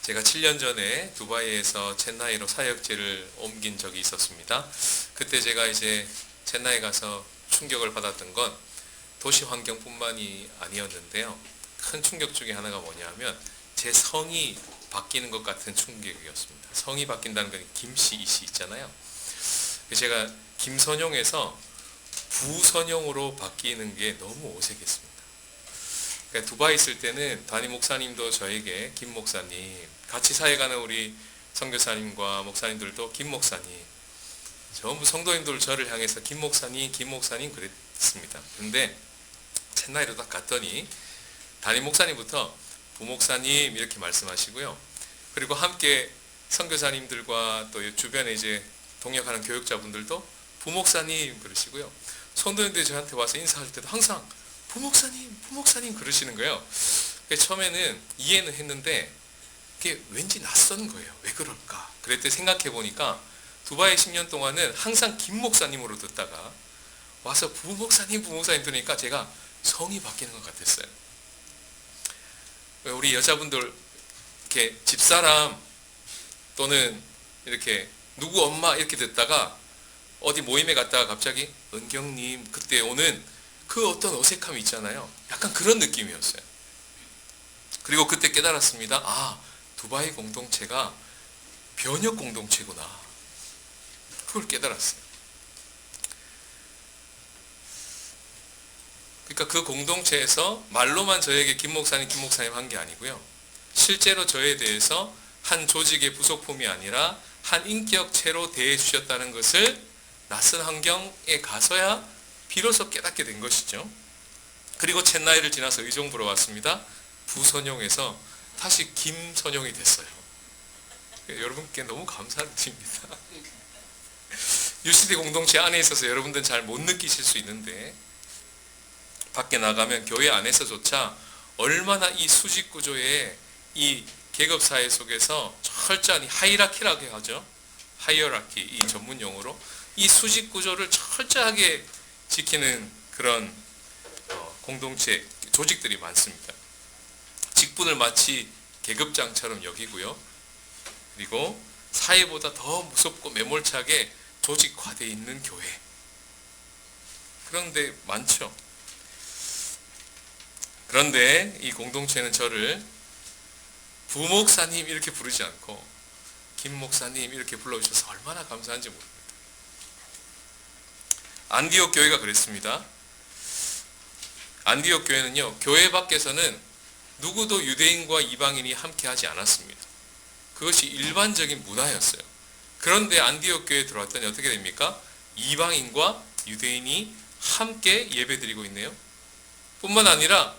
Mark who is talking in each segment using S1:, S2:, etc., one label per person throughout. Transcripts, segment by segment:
S1: 제가 7년 전에 두바이에서 첸나이로 사역지를 옮긴 적이 있었습니다. 그때 제가 이제 첸나이 가서 충격을 받았던 건 도시 환경뿐만이 아니었는데요. 큰 충격 중에 하나가 뭐냐면 제 성이 바뀌는 것 같은 충격이었습니다. 성이 바뀐다는 건 김씨, 이씨 있잖아요. 제가 김선용에서 부선용으로 바뀌는 게 너무 어색했습니다. 그러니까 두바이 있을 때는 담임 목사님도 저에게 김 목사님, 같이 사역하는 우리 선교사님과 목사님들도 김 목사님, 전부 성도님들 저를 향해서 김 목사님, 김 목사님 그랬습니다. 근데 첸나이로 딱 갔더니 담임 목사님부터 부목사님 이렇게 말씀하시고요. 그리고 함께 선교사님들과 또 주변에 이제 동역하는 교육자분들도 부목사님 그러시고요. 성도님들이 저한테 와서 인사할 때도 항상 부목사님, 부목사님 그러시는 거예요. 처음에는 이해는 했는데 그게 왠지 낯선 거예요. 왜 그럴까? 그랬더니 생각해 보니까 두바이 10년 동안은 항상 김 목사님으로 듣다가 와서 부목사님, 부목사님 들으니까 제가 성이 바뀌는 것 같았어요. 우리 여자분들 이렇게 집사람 또는 이렇게 누구 엄마 이렇게 듣다가 어디 모임에 갔다가 갑자기 은경님 그때 오는 그 어떤 어색함이 있잖아요. 약간 그런 느낌이었어요. 그리고 그때 깨달았습니다. 아, 두바이 공동체가 변혁 공동체구나. 그걸 깨달았어요. 그러니까 그 공동체에서 말로만 저에게 김 목사님, 김 목사님 한 게 아니고요. 실제로 저에 대해서 한 조직의 부속품이 아니라 한 인격체로 대해 주셨다는 것을 낯선 환경에 가서야 비로소 깨닫게 된 것이죠. 그리고 첸나이를 지나서 의정부로 왔습니다. 부선용에서 다시 김선용이 됐어요. 여러분께 너무 감사를 드립니다. 유시대 공동체 안에 있어서 여러분들은 잘 못 느끼실 수 있는데 밖에 나가면 교회 안에서조차 얼마나 이 수직 구조의 이 계급 사회 속에서 철저한 하이라키라고 하죠. 하이어라키 이 전문 용어로 이 수직 구조를 철저하게 지키는 그런 공동체 조직들이 많습니다. 직분을 마치 계급장처럼 여기고요. 그리고 사회보다 더 무섭고 매몰차게 조직화되어 있는 교회. 그런데 많죠. 그런데 이 공동체는 저를 부목사님 이렇게 부르지 않고 김 목사님 이렇게 불러주셔서 얼마나 감사한지 모릅니다. 안디옥 교회가 그랬습니다. 안디옥 교회는요, 교회 밖에서는 누구도 유대인과 이방인이 함께 하지 않았습니다. 그것이 일반적인 문화였어요. 그런데 안디옥 교회에 들어왔더니 어떻게 됩니까? 이방인과 유대인이 함께 예배드리고 있네요. 뿐만 아니라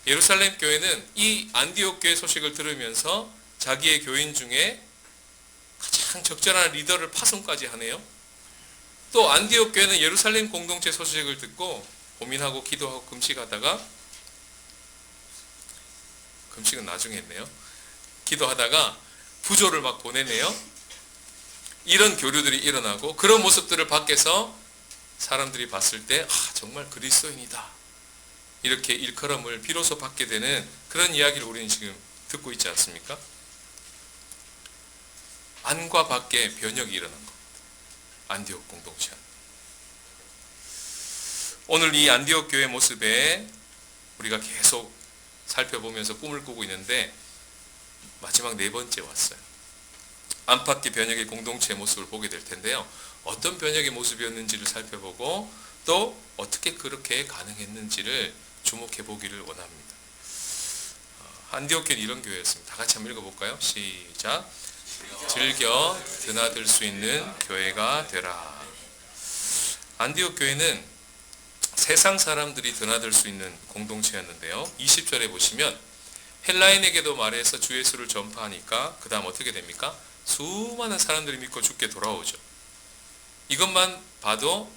S1: 예루살렘 교회는 이 안디옥 교회 소식을 들으면서 자기의 교인 중에 가장 적절한 리더를 파송까지 하네요. 또 안디옥 교회는 예루살렘 공동체 소식을 듣고 고민하고 기도하고 금식하다가, 금식은 나중에 했네요. 기도하다가 부조를 막 보내네요. 이런 교류들이 일어나고 그런 모습들을 밖에서 사람들이 봤을 때 정말 그리스도인이다. 이렇게 일컬음을 비로소 받게 되는 그런 이야기를 우리는 지금 듣고 있지 않습니까? 안과 밖에 변혁이 일어난 겁니다. 안디옥 공동체. 오늘 이 안디옥 교회 모습에 우리가 계속 살펴보면서 꿈을 꾸고 있는데 마지막 네 번째 왔어요. 안팎의 변혁의 공동체의 모습을 보게 될 텐데요. 어떤 변혁의 모습이었는지를 살펴보고 또 어떻게 그렇게 가능했는지를 주목해 보기를 원합니다. 안디옥 교회는 이런 교회였습니다. 다 같이 한번 읽어볼까요? 시작. 즐겨 드나들 수 있는 교회가 되라. 안디옥 교회는 세상 사람들이 드나들 수 있는 공동체였는데요. 20절에 보시면 헬라인에게도 말해서 주 예수를 전파하니까 그 다음 어떻게 됩니까? 수많은 사람들이 믿고 주께 돌아오죠. 이것만 봐도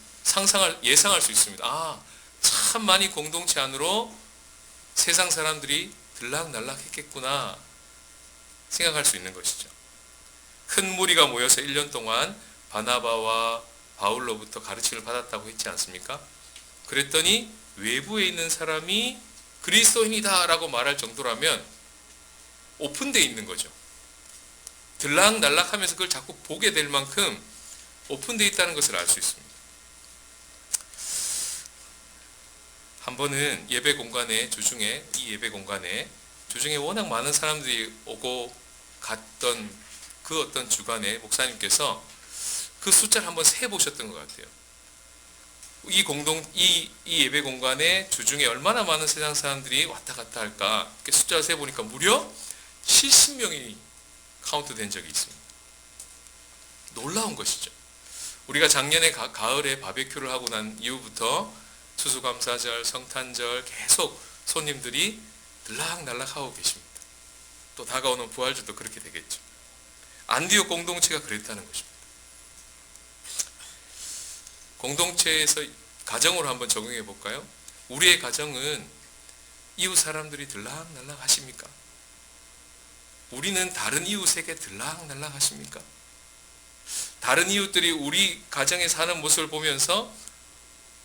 S1: 예상할 수 있습니다. 참 많이 공동체 안으로 세상 사람들이 들락날락 했겠구나 생각할 수 있는 것이죠. 큰 무리가 모여서 1년 동안 바나바와 바울로부터 가르침을 받았다고 했지 않습니까? 그랬더니 외부에 있는 사람이 그리스도인이다 라고 말할 정도라면 오픈되어 있는 거죠. 들락날락하면서 그걸 자꾸 보게 될 만큼 오픈되어 있다는 것을 알 수 있습니다. 한 번은 예배 공간에 주중에 워낙 많은 사람들이 오고 갔던 그 어떤 주간에 목사님께서 그 숫자를 한번 세 보셨던 것 같아요. 이 예배 공간에 주중에 얼마나 많은 세상 사람들이 왔다 갔다 할까? 이렇게 숫자를 세 보니까 무려 70명이 카운트 된 적이 있습니다. 놀라운 것이죠. 우리가 작년에 가을에 바베큐를 하고 난 이후부터 추수감사절, 성탄절 계속 손님들이 들락날락하고 계십니다. 또 다가오는 부활절도 그렇게 되겠죠. 안디옥 공동체가 그랬다는 것입니다. 공동체에서 가정으로 한번 적용해 볼까요? 우리의 가정은 이웃 사람들이 들락날락 하십니까? 우리는 다른 이웃에게 들락날락 하십니까? 다른 이웃들이 우리 가정에 사는 모습을 보면서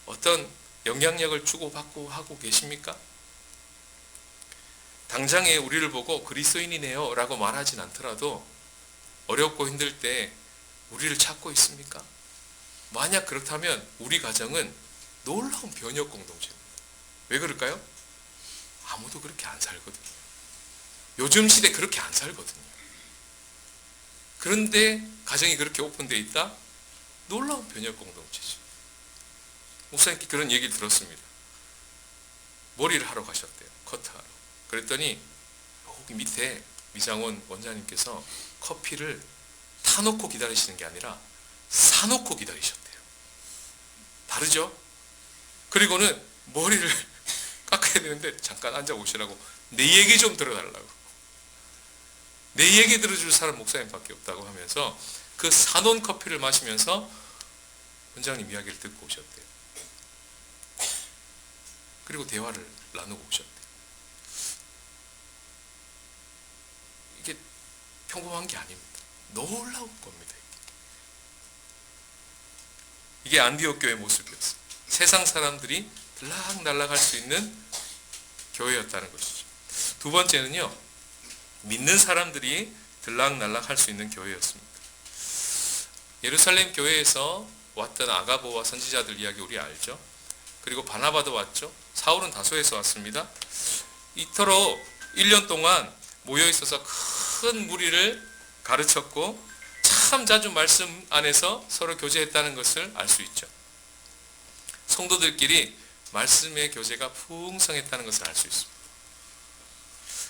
S1: 어떤 영향력을 주고받고 하고 계십니까? 당장에 우리를 보고 그리스도인이네요 라고 말하진 않더라도 어렵고 힘들 때 우리를 찾고 있습니까? 만약 그렇다면 우리 가정은 놀라운 변혁 공동체입니다. 왜 그럴까요? 아무도 그렇게 안 살거든요. 요즘 시대 그렇게 안 살거든요. 그런데 가정이 그렇게 오픈되어 있다? 놀라운 변혁 공동체죠. 목사님께 그런 얘기를 들었습니다. 머리를 하러 가셨대요. 커트하러. 그랬더니 여기 밑에 미장원 원장님께서 커피를 타놓고 기다리시는 게 아니라 사놓고 기다리셨대요. 다르죠? 그리고는 머리를 깎아야 되는데 잠깐 앉아보시라고 내 얘기 좀 들어달라고. 내 얘기 들어줄 사람 목사님밖에 없다고 하면서 그 사놓은 커피를 마시면서 원장님 이야기를 듣고 오셨대요. 그리고 대화를 나누고 오셨대요. 이게 평범한 게 아닙니다. 놀라운 겁니다. 이게 안디옥 교회의 모습이었어요. 세상 사람들이 들락날락 할 수 있는 교회였다는 것이죠. 두 번째는요, 믿는 사람들이 들락날락 할 수 있는 교회였습니다. 예루살렘 교회에서 왔던 아가보와 선지자들 이야기 우리 알죠? 그리고 바나바도 왔죠. 사울은 다소에서 왔습니다. 이토록 1년 동안 모여있어서 큰 무리를 가르쳤고 참 자주 말씀 안에서 서로 교제했다는 것을 알 수 있죠. 성도들끼리 말씀의 교제가 풍성했다는 것을 알 수 있습니다.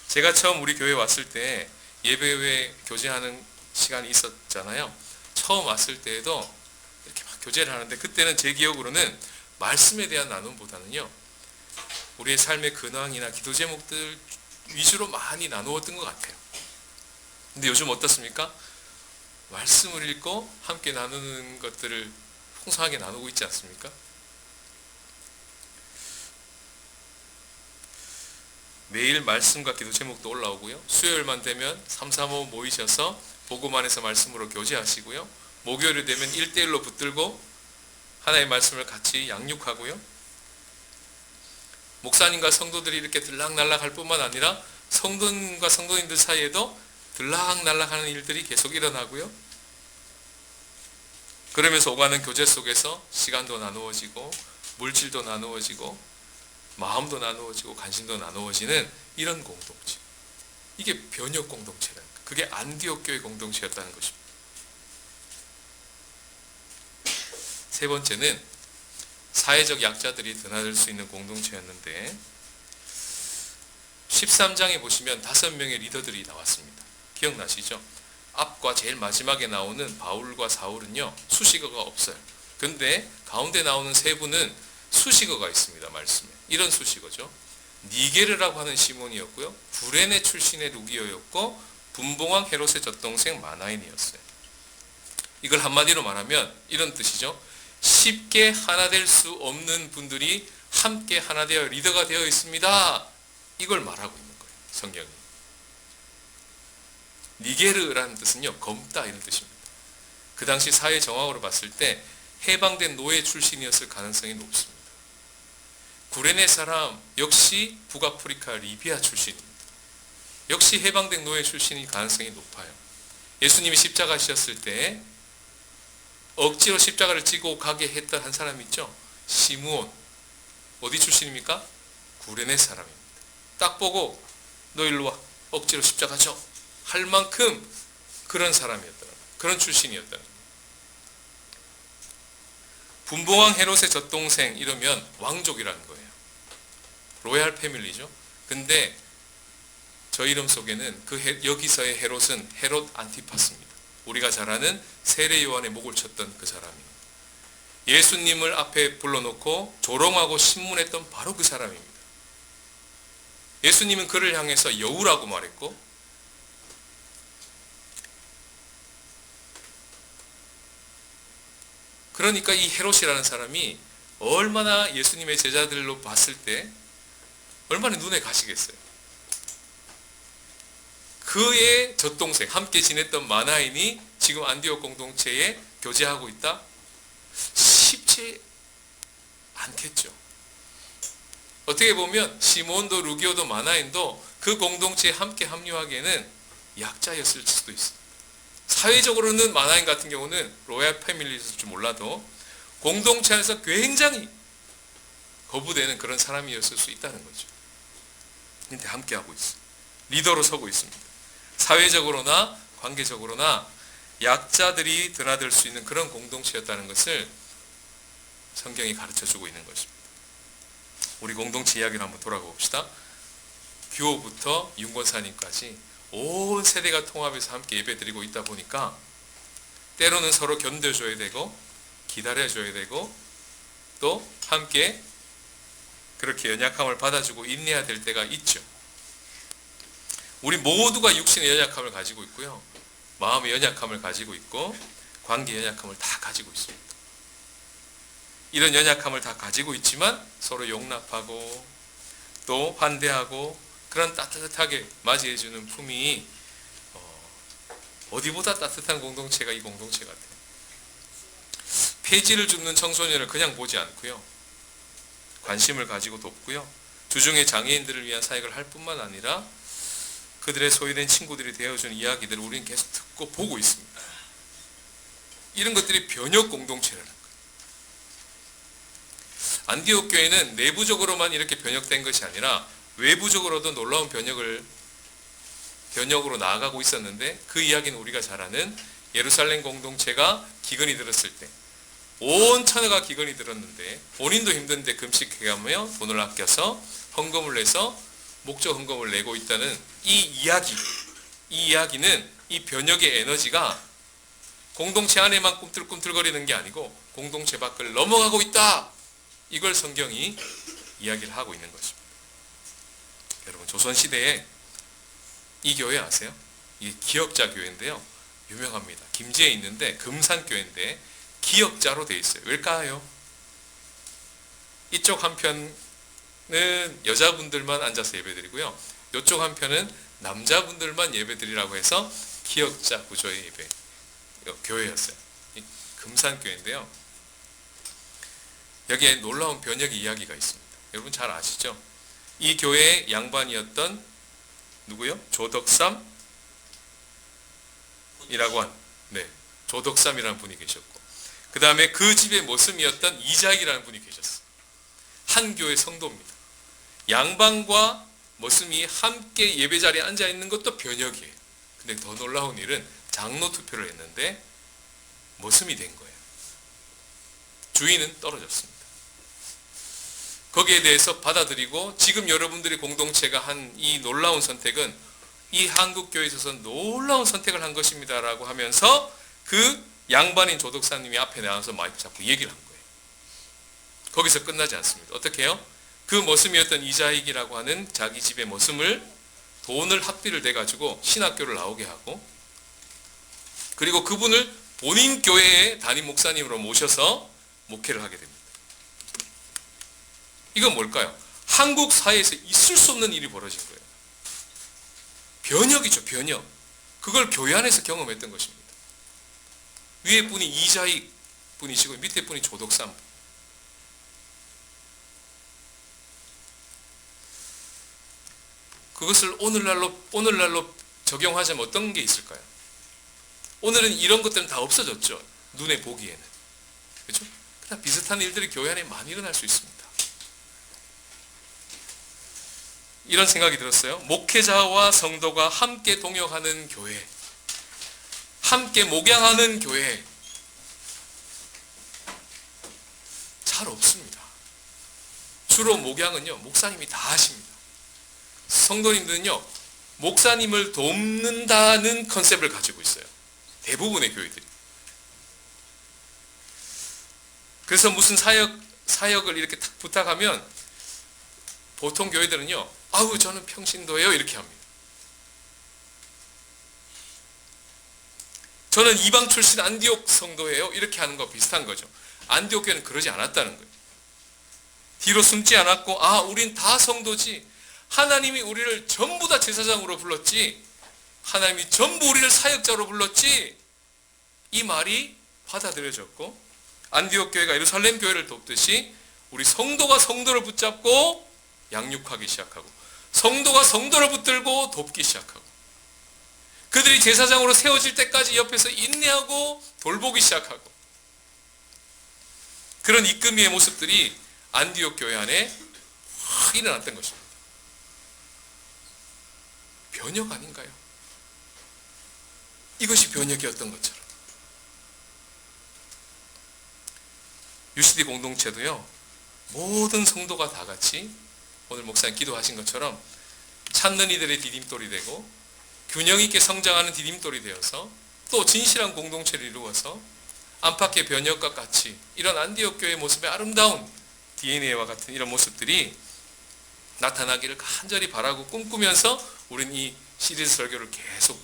S1: 제가 처음 우리 교회에 왔을 때 예배 후에 교제하는 시간이 있었잖아요. 처음 왔을 때에도 이렇게 막 교제를 하는데 그때는 제 기억으로는 말씀에 대한 나눔보다는요, 우리의 삶의 근황이나 기도 제목들 위주로 많이 나누었던 것 같아요. 근데 요즘 어떻습니까? 말씀을 읽고 함께 나누는 것들을 풍성하게 나누고 있지 않습니까? 매일 말씀과 기도 제목도 올라오고요. 수요일만 되면 3, 3, 5 모이셔서 복음안에서 말씀으로 교제하시고요. 목요일이 되면 1대1로 붙들고 하나의 말씀을 같이 양육하고요. 목사님과 성도들이 이렇게 들락날락 할 뿐만 아니라 성도님과 성도님들 사이에도 들락날락 하는 일들이 계속 일어나고요. 그러면서 오가는 교제 속에서 시간도 나누어지고 물질도 나누어지고 마음도 나누어지고 관심도 나누어지는 이런 공동체. 이게 변혁 공동체라는 거예요. 그게 안디옥 교회 공동체였다는 것입니다. 세 번째는 사회적 약자들이 드나들 수 있는 공동체였는데 13장에 보시면 5명의 리더들이 나왔습니다. 기억나시죠? 앞과 제일 마지막에 나오는 바울과 사울은요, 수식어가 없어요. 근데 가운데 나오는 세 분은 수식어가 있습니다. 말씀에. 이런 수식어죠. 니게르라고 하는 시몬이었고요. 구레네 출신의 루기오였고 분봉왕 헤롯의 젖동생 마나인이었어요. 이걸 한마디로 말하면 이런 뜻이죠. 쉽게 하나 될 수 없는 분들이 함께 하나 되어 리더가 되어 있습니다. 이걸 말하고 있는 거예요. 성경이. 니게르라는 뜻은요, 검다 이런 뜻입니다. 그 당시 사회 정황으로 봤을 때 해방된 노예 출신이었을 가능성이 높습니다. 구레네 사람 역시 북아프리카 리비아 출신입니다. 역시 해방된 노예 출신일 가능성이 높아요. 예수님이 십자가 지셨을 때 억지로 십자가를 지고 가게 했던 한 사람이 있죠. 시므온. 어디 출신입니까? 구레네 사람입니다. 딱 보고 너 일로 와. 억지로 십자가 져. 할 만큼 그런 사람이었더라. 그런 출신이었더라. 분봉왕 헤롯의 젖동생 이러면 왕족이라는 거예요. 로얄 패밀리죠. 근데 저 이름 속에는 여기서의 헤롯은 헤롯 안티파스입니다. 우리가 잘 아는 세례 요한의 목을 쳤던 그 사람입니다. 예수님을 앞에 불러놓고 조롱하고 신문했던 바로 그 사람입니다. 예수님은 그를 향해서 여우라고 말했고, 그러니까 이 헤롯이라는 사람이 얼마나 예수님의 제자들로 봤을 때 얼마나 눈에 가시겠어요. 그의 젖동생, 함께 지냈던 마나인이 지금 안디옥 공동체에 교제하고 있다? 쉽지 않겠죠. 어떻게 보면 시몬도 루기오도 마나인도 그 공동체에 함께 합류하기에는 약자였을 수도 있어요. 사회적으로는 마나인 같은 경우는 로얄 패밀리였을 줄 몰라도 공동체 안에서 굉장히 거부되는 그런 사람이었을 수 있다는 거죠. 근데 함께하고 있어요. 리더로 서고 있습니다. 사회적으로나 관계적으로나 약자들이 드나들 수 있는 그런 공동체였다는 것을 성경이 가르쳐주고 있는 것입니다. 우리 공동체 이야기를 한번 돌아가 봅시다. 규호부터 윤권사님까지 온 세대가 통합해서 함께 예배드리고 있다 보니까 때로는 서로 견뎌줘야 되고 기다려줘야 되고 또 함께 그렇게 연약함을 받아주고 인내해야 될 때가 있죠. 우리 모두가 육신의 연약함을 가지고 있고요. 마음의 연약함을 가지고 있고 관계 연약함을 다 가지고 있습니다. 이런 연약함을 다 가지고 있지만 서로 용납하고 또 환대하고 그런 따뜻하게 맞이해주는 품이 어디보다 따뜻한 공동체가 이 공동체 같아요. 폐지를 줍는 청소년을 그냥 보지 않고요. 관심을 가지고 돕고요. 주중에 장애인들을 위한 사역을 할 뿐만 아니라 그들의 소외된 친구들이 되어준 이야기들을 우리는 계속 듣고 보고 있습니다. 이런 것들이 변혁 공동체라는 거예요. 안디옥 교회는 내부적으로만 이렇게 변혁된 것이 아니라 외부적으로도 놀라운 변혁으로 나아가고 있었는데 그 이야기는 우리가 잘 아는 예루살렘 공동체가 기근이 들었을 때 온 천하가 기근이 들었는데 본인도 힘든데 금식해가며 돈을 아껴서 헌금을 내서 목적 헌금을 내고 있다는 이 이야기는 이 변혁의 에너지가 공동체 안에만 꿈틀꿈틀거리는 게 아니고 공동체 밖을 넘어가고 있다. 이걸 성경이 이야기를 하고 있는 것입니다. 여러분 조선시대에 이 교회 아세요? 이게 기역자 교회인데요. 유명합니다. 김제에 있는데 금산교회인데 기역자로 되어 있어요. 왜일까요? 이쪽 한편은 여자분들만 앉아서 예배드리고요. 이쪽 한편은 남자분들만 예배드리라고 해서 기역자 구조의 예배 교회였어요. 금산교회인데요. 여기에 놀라운 변혁의 이야기가 있습니다. 여러분 잘 아시죠? 이 교회의 양반이었던 누구요? 조덕삼이라고 한 조덕삼이라는 분이 계셨고 그 다음에 그 집의 모습이었던 이자익이라는 분이 계셨어요. 한 교회 성도입니다. 양반과 모습이 함께 예배 자리에 앉아 있는 것도 변혁이에요. 근데 더 놀라운 일은 장로 투표를 했는데 모습이 된 거예요. 주인은 떨어졌습니다. 거기에 대해서 받아들이고 지금 여러분들이 공동체가 한 이 놀라운 선택은 이 한국교회에 있어서 놀라운 선택을 한 것입니다 라고 하면서 그 양반인 조덕사님이 앞에 나와서 마이크 잡고 얘기를 한 거예요. 거기서 끝나지 않습니다. 어떻게 해요? 그 모습이었던 이자익이라고 하는 자기 집의 모습을 돈을 합비를 대가지고 신학교를 나오게 하고 그리고 그분을 본인 교회의 담임 목사님으로 모셔서 목회를 하게 됩니다. 이건 뭘까요? 한국 사회에서 있을 수 없는 일이 벌어진 거예요. 변혁이죠, 변혁. 그걸 교회 안에서 경험했던 것입니다. 위에 분이 이자익 분이시고 밑에 분이 조덕삼. 그것을 오늘날로 적용하자면 어떤 게 있을까요? 오늘은 이런 것들은 다 없어졌죠. 눈에 보기에는. 그렇죠? 그러나 비슷한 일들이 교회 안에 많이 일어날 수 있습니다. 이런 생각이 들었어요. 목회자와 성도가 함께 동역하는 교회, 함께 목양하는 교회, 잘 없습니다. 주로 목양은요, 목사님이 다 하십니다. 성도님들은요, 목사님을 돕는다는 컨셉을 가지고 있어요. 대부분의 교회들이. 그래서 무슨 사역을 이렇게 탁 부탁하면 보통 교회들은요, 아우 저는 평신도예요 이렇게 합니다. 저는 이방 출신 안디옥 성도예요 이렇게 하는 거 비슷한 거죠. 안디옥 교회는 그러지 않았다는 거예요. 뒤로 숨지 않았고, 아 우린 다 성도지, 하나님이 우리를 전부 다 제사장으로 불렀지, 하나님이 전부 우리를 사역자로 불렀지, 이 말이 받아들여졌고, 안디옥 교회가 예루살렘 교회를 돕듯이 우리 성도가 성도를 붙잡고 양육하기 시작하고, 성도가 성도를 붙들고 돕기 시작하고, 그들이 제사장으로 세워질 때까지 옆에서 인내하고 돌보기 시작하고, 그런 이끌미의 모습들이 안디옥 교회 안에 확 일어났던 것입니다. 변혁 아닌가요? 이것이 변혁이었던 것처럼. UCD 공동체도요, 모든 성도가 다 같이 오늘 목사님 기도하신 것처럼 찾는 이들의 디딤돌이 되고 균형 있게 성장하는 디딤돌이 되어서 또 진실한 공동체를 이루어서 안팎의 변혁과 같이 이런 안디옥 교회의 모습의 아름다운 DNA와 같은 이런 모습들이 나타나기를 간절히 바라고 꿈꾸면서 우리는 이 시리즈 설교를 계속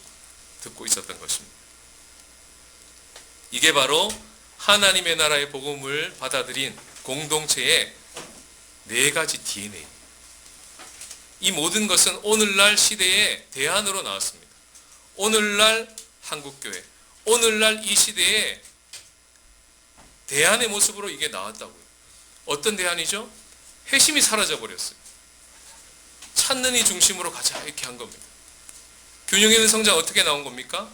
S1: 듣고 있었던 것입니다. 이게 바로 하나님의 나라의 복음을 받아들인 공동체의 4가지 DNA. 이 모든 것은 오늘날 시대의 대안으로 나왔습니다. 오늘날 한국교회, 오늘날 이 시대의 대안의 모습으로 이게 나왔다고요. 어떤 대안이죠? 회심이 사라져버렸어요. 찾는 이 중심으로 가자 이렇게 한 겁니다. 균형 있는 성장 어떻게 나온 겁니까?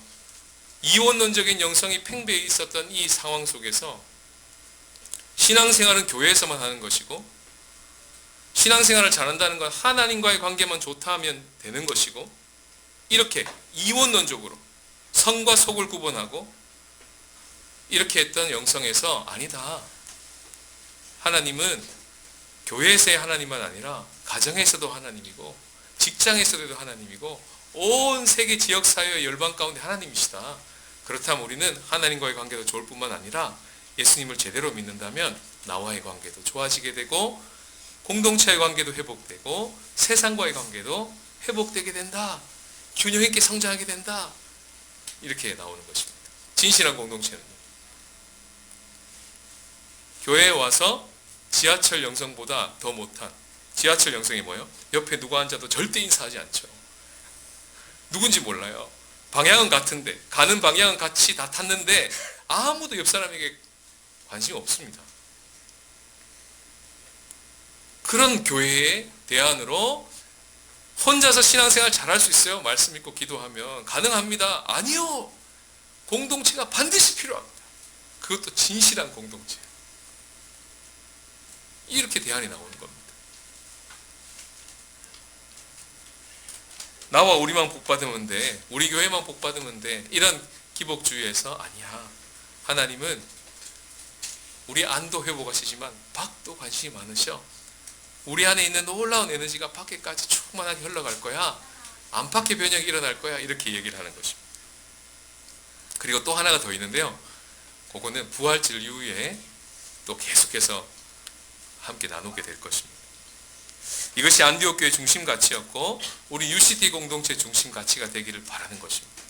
S1: 이원론적인 영성이 팽배해 있었던 이 상황 속에서 신앙생활은 교회에서만 하는 것이고, 신앙생활을 잘한다는 건 하나님과의 관계만 좋다 하면 되는 것이고, 이렇게 이원론적으로 성과 속을 구분하고 이렇게 했던 영성에서 아니다. 하나님은 교회에서의 하나님만 아니라 가정에서도 하나님이고 직장에서도 하나님이고 온 세계 지역사회의 열방 가운데 하나님이시다. 그렇다면 우리는 하나님과의 관계도 좋을 뿐만 아니라 예수님을 제대로 믿는다면 나와의 관계도 좋아지게 되고 공동체의 관계도 회복되고 세상과의 관계도 회복되게 된다. 균형 있게 성장하게 된다. 이렇게 나오는 것입니다. 진실한 공동체는 교회에 와서 지하철 영성보다 더 못한, 지하철 영성이 뭐예요? 옆에 누가 앉아도 절대 인사하지 않죠. 누군지 몰라요. 방향은 같은데, 가는 방향은 같이 다 탔는데 아무도 옆 사람에게 관심이 없습니다. 그런 교회의 대안으로 혼자서 신앙생활 잘할 수 있어요? 말씀 읽고 기도하면 가능합니다. 아니요. 공동체가 반드시 필요합니다. 그것도 진실한 공동체. 이렇게 대안이 나오는 겁니다. 나와 우리만 복받으면 돼, 우리 교회만 복받으면 돼, 이런 기복주의에서 아니야. 하나님은 우리 안도 회복하시지만 밖도 관심이 많으셔. 우리 안에 있는 놀라운 에너지가 밖에까지 충만하게 흘러갈 거야. 안팎의 변형이 일어날 거야. 이렇게 얘기를 하는 것입니다. 그리고 또 하나가 더 있는데요. 그거는 부활절 이후에 또 계속해서 함께 나누게 될 것입니다. 이것이 안디옥 교회 중심 가치였고 우리 UCD 공동체 중심 가치가 되기를 바라는 것입니다.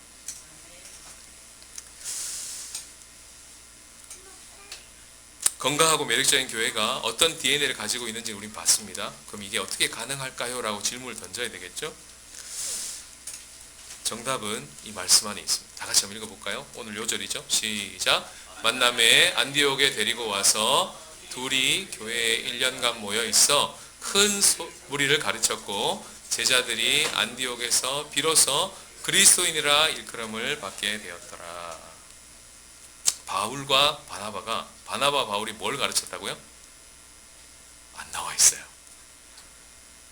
S1: 건강하고 매력적인 교회가 어떤 DNA를 가지고 있는지 우린 봤습니다. 그럼 이게 어떻게 가능할까요? 라고 질문을 던져야 되겠죠? 정답은 이 말씀 안에 있습니다. 다 같이 한번 읽어볼까요? 오늘 요절이죠. 시작. 만남에 안디옥에 데리고 와서 둘이 교회에 1년간 모여 있어 큰 무리를 가르쳤고 제자들이 안디옥에서 비로소 그리스도인이라 일컬음을 받게 되었더라. 바울과 바나바 바울이 뭘 가르쳤다고요? 안 나와 있어요.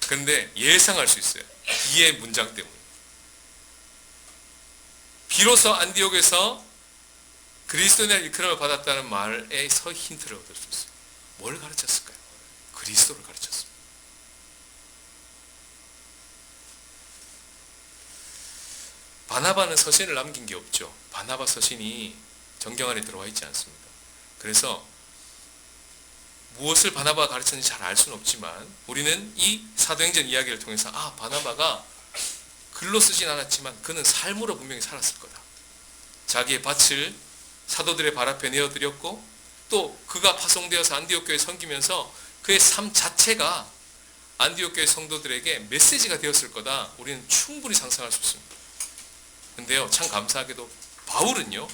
S1: 그런데 예상할 수 있어요. 뒤의 문장 때문에. 비로소 안디옥에서 그리스도인이라 일컬음을 받았다는 말에서 힌트를 얻을 수 있어요. 뭘 가르쳤을까요? 그리스도를 가르쳤습니다. 바나바는 서신을 남긴 게 없죠. 바나바 서신이 정경 안에 들어와 있지 않습니다. 그래서 무엇을 바나바가 가르쳤는지 잘 알 수는 없지만 우리는 이 사도행전 이야기를 통해서 바나바가 글로 쓰진 않았지만 그는 삶으로 분명히 살았을 거다. 자기의 밭을 사도들의 발 앞에 내어드렸고 또 그가 파송되어서 안디옥 교회에 섬기면서 그의 삶 자체가 안디옥 교회 성도들에게 메시지가 되었을 거다. 우리는 충분히 상상할 수 있습니다. 근데요, 참 감사하게도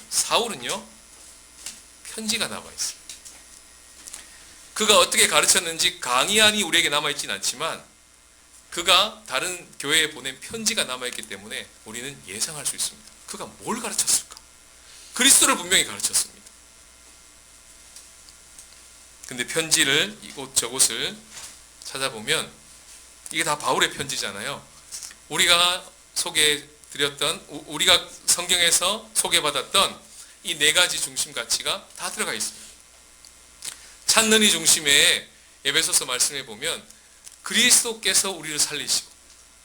S1: 사울은요 편지가 남아있어요. 그가 어떻게 가르쳤는지 강의안이 우리에게 남아있지는 않지만 그가 다른 교회에 보낸 편지가 남아있기 때문에 우리는 예상할 수 있습니다. 그가 뭘 가르쳤을까? 그리스도를 분명히 가르쳤습니다. 근데 편지를 이곳저곳을 찾아보면 이게 다 바울의 편지잖아요. 우리가 우리가 성경에서 소개받았던 이 네 가지 중심 가치가 다 들어가 있습니다. 찾는 이 중심에 에베소서 말씀해 보면 그리스도께서 우리를 살리시고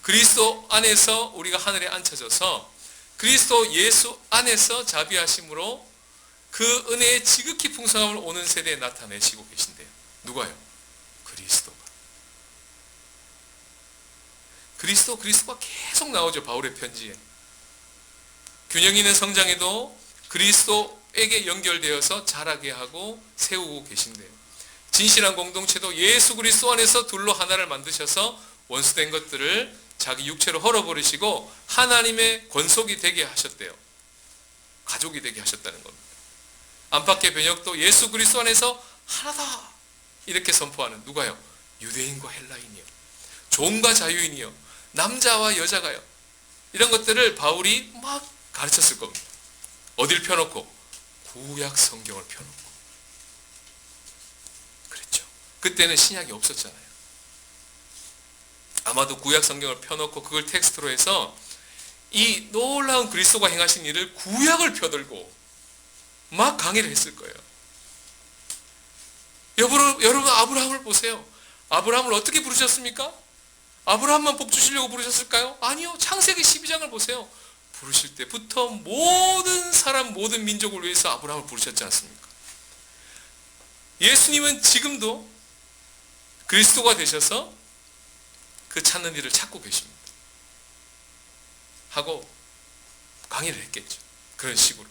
S1: 그리스도 안에서 우리가 하늘에 앉혀져서 그리스도 예수 안에서 자비하심으로 그 은혜의 지극히 풍성함을 오는 세대에 나타내시고 계신데요. 누가요? 그리스도가 계속 나오죠. 바울의 편지에. 균형 있는 성장에도 그리스도에게 연결되어서 자라게 하고 세우고 계신데요. 진실한 공동체도 예수 그리스도 안에서 둘로 하나를 만드셔서 원수된 것들을 자기 육체로 헐어버리시고 하나님의 권속이 되게 하셨대요. 가족이 되게 하셨다는 겁니다. 안팎의 변혁도 예수 그리스도 안에서 하나다 이렇게 선포하는 누가요? 유대인과 헬라인이요, 종과 자유인이요, 남자와 여자가요. 이런 것들을 바울이 막 가르쳤을 겁니다. 어딜 펴놓고? 구약 성경을 펴놓고. 그랬죠. 그때는 신약이 없었잖아요. 아마도 구약 성경을 펴놓고 그걸 텍스트로 해서 이 놀라운 그리스도가 행하신 일을 구약을 펴들고 막 강의를 했을 거예요. 여러분 아브라함을 보세요. 아브라함을 어떻게 부르셨습니까? 아브라함만 복 주시려고 부르셨을까요? 아니요. 창세기 12장을 보세요. 부르실 때부터 모든 사람, 모든 민족을 위해서 아브라함을 부르셨지 않습니까? 예수님은 지금도 그리스도가 되셔서 그 찾는 일을 찾고 계십니다. 하고 강의를 했겠죠. 그런 식으로.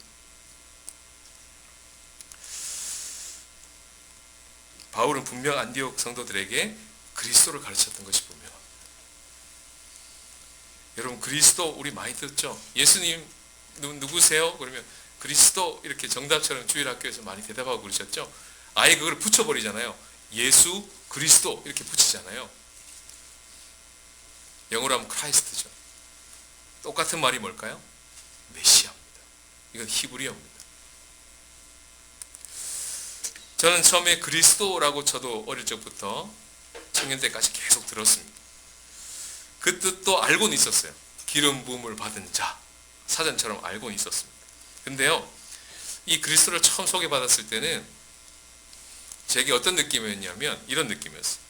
S1: 바울은 분명 안디옥 성도들에게 그리스도를 가르쳤던 것이 분명합니다. 여러분 그리스도 우리 많이 듣죠? 예수님 누구세요? 그러면 그리스도 이렇게 정답처럼 주일학교에서 많이 대답하고 그러셨죠? 아예 그걸 붙여버리잖아요. 예수 그리스도 이렇게 붙이잖아요. 영어로 하면 크라이스트죠. 똑같은 말이 뭘까요? 메시아입니다. 이건 히브리어입니다. 저는 처음에 그리스도라고 저도 어릴 적부터 청년 때까지 계속 들었습니다. 그 뜻도 알고는 있었어요. 기름 부음을 받은 자, 사전처럼 알고는 있었습니다. 근데요, 이 그리스도를 처음 소개받았을 때는 제게 어떤 느낌이었냐면 이런 느낌이었어요.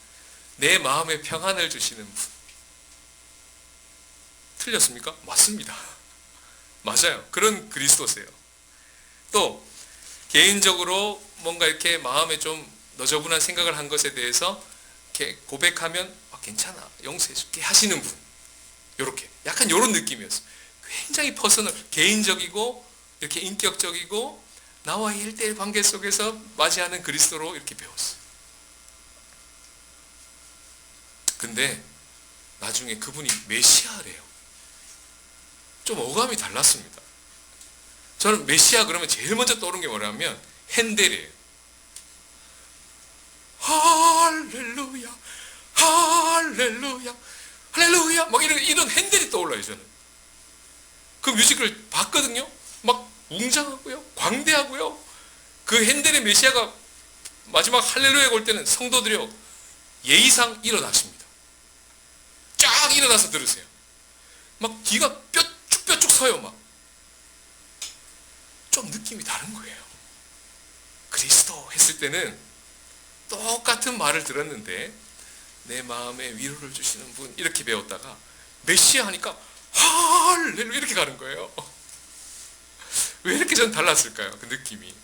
S1: 내 마음에 평안을 주시는 분. 틀렸습니까? 맞습니다. 맞아요. 그런 그리스도세요. 또 개인적으로 뭔가 이렇게 마음에 좀 너저분한 생각을 한 것에 대해서 이렇게 고백하면 괜찮아, 용서해줄게 하시는 분. 이렇게 약간 이런 느낌이었어요. 굉장히 퍼스널, 개인적이고 이렇게 인격적이고 나와의 1대1 관계 속에서 맞이하는 그리스도로 이렇게 배웠어요. 근데 나중에 그분이 메시아래요. 좀 어감이 달랐습니다. 저는 메시아 그러면 제일 먼저 떠오르는 게 뭐냐면 핸델이에요. 할렐루야, 할렐루야, 할렐루야 막 이런 핸델이 떠올라요. 저는 그 뮤지컬을 봤거든요. 막 웅장하고요, 광대하고요. 그 핸델의 메시아가 마지막 할렐루야 올 때는 성도들이요, 예의상 일어나십니다. 쫙 일어나서 들으세요. 막 뒤가 뾰쭉뾰쭉 서요. 막 좀 느낌이 다른 거예요. 그리스도 했을 때는 똑같은 말을 들었는데 내 마음에 위로를 주시는 분 이렇게 배웠다가 메시아 하니까 할렐루야 이렇게 가는 거예요. 왜 이렇게 전 달랐을까요? 그 느낌이.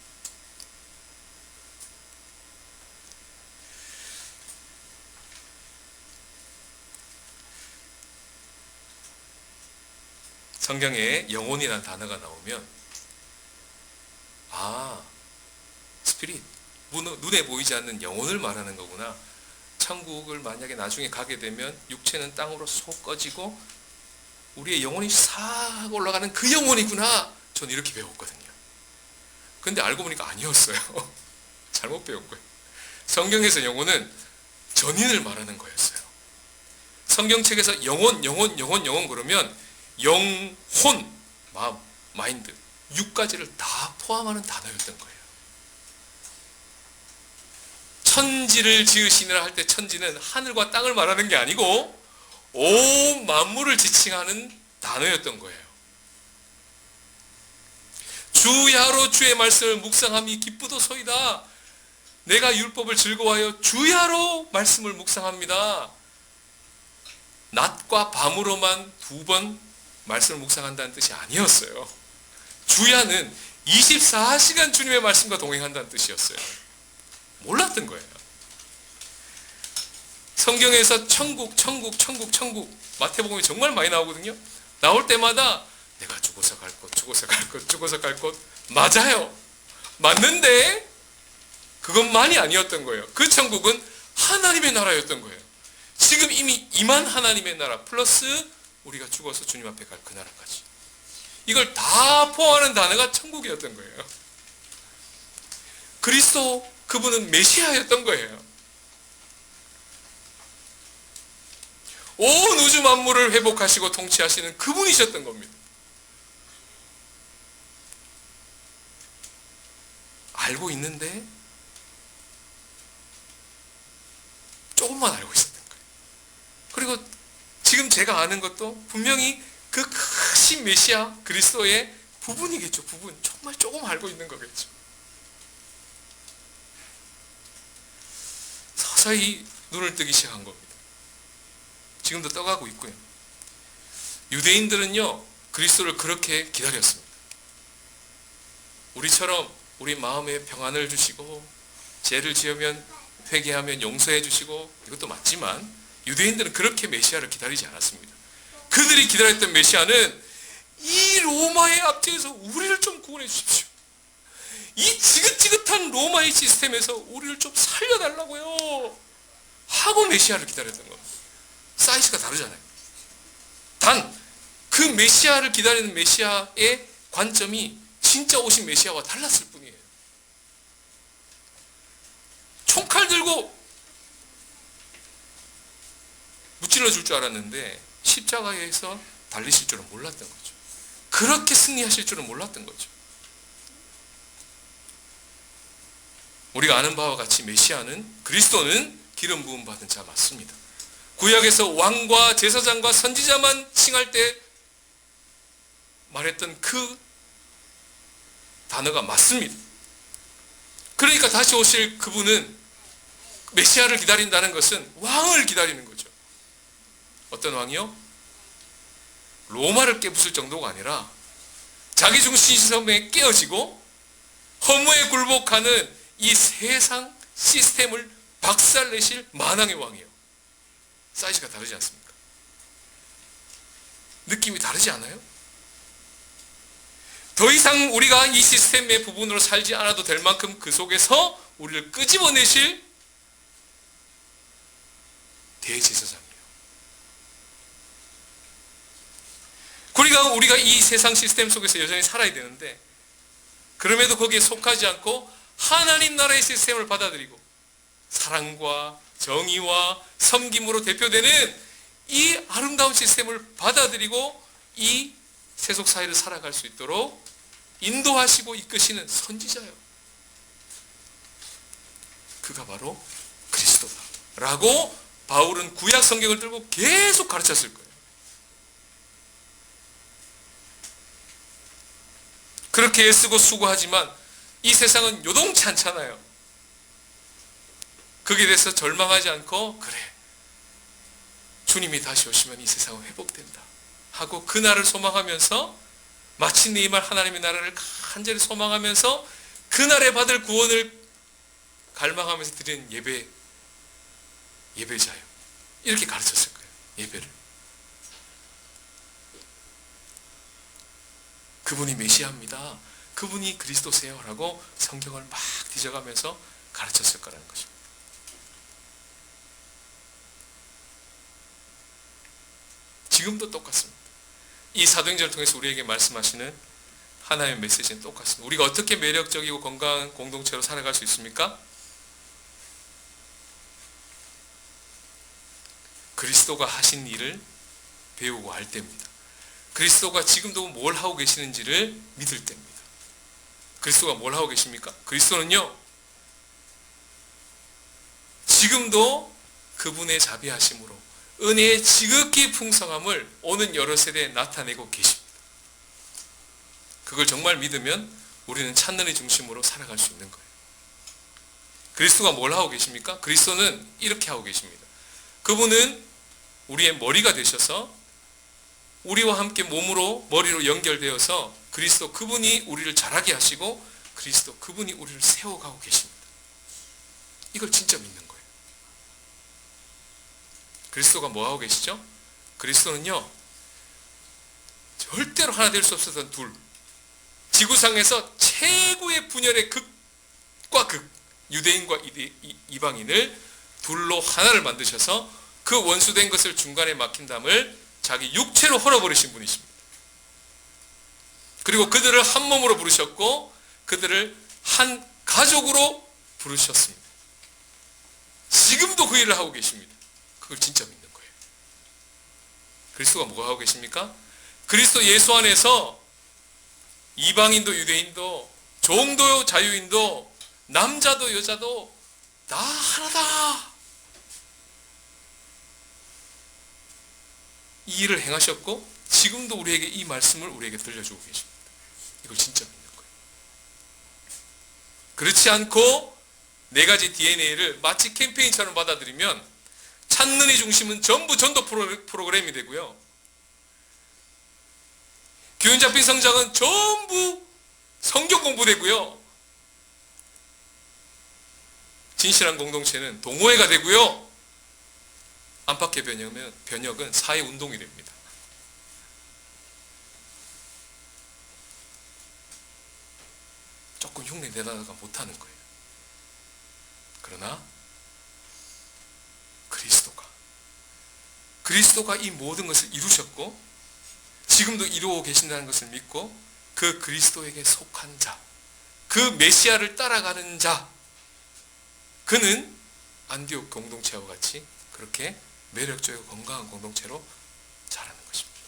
S1: 성경에 영혼이라는 단어가 나오면 스피릿, 눈에 보이지 않는 영혼을 말하는 거구나. 천국을 만약에 나중에 가게 되면 육체는 땅으로 쏙 꺼지고 우리의 영혼이 싹 올라가는 그 영혼이구나. 전 이렇게 배웠거든요. 근데 알고 보니까 아니었어요. 잘못 배운 거예요. 성경에서 영혼은 전인을 말하는 거였어요. 성경책에서 영혼 그러면 영혼, 마음, 마인드, 6가지를 다 포함하는 단어였던 거예요. 천지를 지으시느라 할 때 천지는 하늘과 땅을 말하는 게 아니고 온 만물을 지칭하는 단어였던 거예요. 주야로 주의 말씀을 묵상함이 기쁘도소이다. 내가 율법을 즐거워하여 주야로 말씀을 묵상합니다. 낮과 밤으로만 2번 말씀을 묵상한다는 뜻이 아니었어요. 주야는 24시간 주님의 말씀과 동행한다는 뜻이었어요. 몰랐던 거예요. 성경에서 천국 마태복음이 정말 많이 나오거든요. 나올 때마다 내가 죽어서 갈 곳 맞아요. 맞는데 그것만이 아니었던 거예요. 그 천국은 하나님의 나라였던 거예요. 지금 이미 임한 하나님의 나라 플러스 우리가 죽어서 주님 앞에 갈 그 나라까지, 이걸 다 포함하는 단어가 천국이었던 거예요. 그리스도, 그분은 메시아였던 거예요. 온 우주 만물을 회복하시고 통치하시는 그분이셨던 겁니다. 알고 있는데 조금만 알고 있었던 거예요. 그리고 지금 제가 아는 것도 분명히 그 크신 메시아 그리스도의 부분이겠죠. 부분. 정말 조금 알고 있는 거겠죠. 서서히 눈을 뜨기 시작한 겁니다. 지금도 떠가고 있고요. 유대인들은요, 그리스도를 그렇게 기다렸습니다. 우리처럼 우리 마음에 평안을 주시고 죄를 지으면 회개하면 용서해 주시고, 이것도 맞지만 유대인들은 그렇게 메시아를 기다리지 않았습니다. 그들이 기다렸던 메시아는 이 로마의 압제에서 우리를 좀 구원해 주십시오. 이 지긋지긋한 로마의 시스템에서 우리를 좀 살려달라고요 하고 메시아를 기다렸던 겁니다. 사이즈가 다르잖아요. 단 그 메시아를 기다리는 메시아의 관점이 진짜 오신 메시아와 달랐을 뿐이에요. 총칼 들고 무찔러 줄 줄 알았는데 십자가에서 달리실 줄은 몰랐던 거죠. 그렇게 승리하실 줄은 몰랐던 거죠. 우리가 아는 바와 같이 메시아는, 그리스도는 기름 부음 받은 자 맞습니다. 구약에서 왕과 제사장과 선지자만 칭할 때 말했던 그 단어가 맞습니다. 그러니까 다시 오실 그분은, 메시아를 기다린다는 것은 왕을 기다리는 거죠. 어떤 왕이요? 로마를 깨부술 정도가 아니라 자기 중심성에 깨어지고 허무에 굴복하는 이 세상 시스템을 박살내실 만왕의 왕이에요. 사이즈가 다르지 않습니까? 느낌이 다르지 않아요? 더 이상 우리가 이 시스템의 부분으로 살지 않아도 될 만큼 그 속에서 우리를 끄집어내실 대제사장이에요. 우리가 이 세상 시스템 속에서 여전히 살아야 되는데, 그럼에도 거기에 속하지 않고 하나님 나라의 시스템을 받아들이고 사랑과 정의와 섬김으로 대표되는 이 아름다운 시스템을 받아들이고 이 세속 사회를 살아갈 수 있도록 인도하시고 이끄시는 선지자요. 그가 바로 그리스도다 라고 바울은 구약 성경을 들고 계속 가르쳤을 거예요. 그렇게 애쓰고 수고하지만 이 세상은 요동치 않잖아요. 거기에 대해서 절망하지 않고 그래, 주님이 다시 오시면 이 세상은 회복된다 하고 그날을 소망하면서 마침내 이 말 하나님의 나라를 간절히 소망하면서 그날에 받을 구원을 갈망하면서 드리는 예배자요. 이렇게 가르쳤을 거예요. 예배를. 그분이 메시아입니다. 그분이 그리스도세요 라고 성경을 막 뒤져가면서 가르쳤을 거라는 것입니다. 지금도 똑같습니다. 이 사도행전을 통해서 우리에게 말씀하시는 하나님의 메시지는 똑같습니다. 우리가 어떻게 매력적이고 건강한 공동체로 살아갈 수 있습니까? 그리스도가 하신 일을 배우고 할 때입니다. 그리스도가 지금도 뭘 하고 계시는지를 믿을 때입니다. 그리스도가 뭘 하고 계십니까? 그리스도는요, 지금도 그분의 자비하심으로 은혜의 지극히 풍성함을 오는 여러 세대에 나타내고 계십니다. 그걸 정말 믿으면 우리는 찬는의 중심으로 살아갈 수 있는 거예요. 그리스도가 뭘 하고 계십니까? 그리스도는 이렇게 하고 계십니다. 그분은 우리의 머리가 되셔서 우리와 함께 머리로 연결되어서 그리스도 그분이 우리를 자라게 하시고 그리스도 그분이 우리를 세워가고 계십니다. 이걸 진짜 믿는 거예요. 그리스도가 뭐 하고 계시죠? 그리스도는요, 절대로 하나 될 수 없었던 둘, 지구상에서 최고의 분열의 극과 극, 유대인과 이방인을 둘로 하나를 만드셔서 그 원수된 것을 중간에 막힌 담을 자기 육체로 헐어버리신 분이십니다. 그리고 그들을 한 몸으로 부르셨고 그들을 한 가족으로 부르셨습니다. 지금도 그 일을 하고 계십니다. 그걸 진짜 믿는 거예요. 그리스도가 뭐가 하고 계십니까? 그리스도 예수 안에서 이방인도 유대인도 종도 자유인도 남자도 여자도 다 하나다. 이 일을 행하셨고 지금도 우리에게 이 말씀을 우리에게 들려주고 계십니다. 이걸 진짜 믿는 거예요. 그렇지 않고 네 가지 DNA를 마치 캠페인처럼 받아들이면 찾는 이 중심은 전부 전도 프로그램이 되고요. 교인 잡힌 성장은 전부 성경 공부되고요. 진실한 공동체는 동호회가 되고요. 안팎의 변혁은 사회운동이 됩니다. 조금 흉내 내다가 못하는 거예요. 그러나 그리스도가 이 모든 것을 이루셨고 지금도 이루고 계신다는 것을 믿고 그 그리스도에게 속한 자, 그 메시아를 따라가는 자, 그는 안디옥 공동체와 같이 그렇게 매력적이고 건강한 공동체로 자라는 것입니다.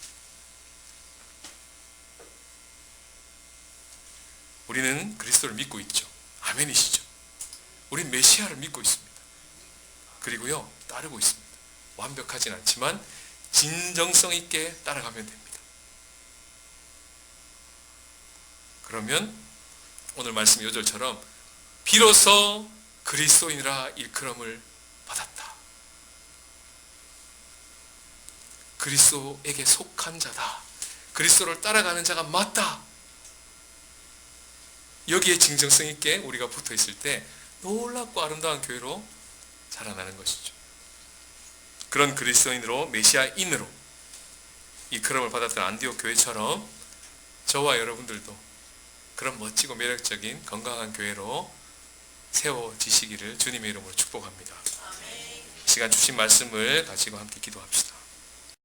S1: 우리는 그리스도를 믿고 있죠. 아멘이시죠. 우린 메시아를 믿고 있습니다. 그리고요, 따르고 있습니다. 완벽하진 않지만 진정성 있게 따라가면 됩니다. 그러면 오늘 말씀 요절처럼 비로소 그리스도인이라 일컬음을 받았다. 그리스도에게 속한 자다. 그리스도를 따라가는 자가 맞다. 여기에 진정성 있게 우리가 붙어 있을 때 놀랍고 아름다운 교회로 자라나는 것이죠. 그런 그리스도인으로 메시아인으로 일컬음을 받았던 안디옥 교회처럼 저와 여러분들도 그런 멋지고 매력적인 건강한 교회로 세워지시기를 주님의 이름으로 축복합니다. 이 시간 주신 말씀을 가지고 함께 기도합시다.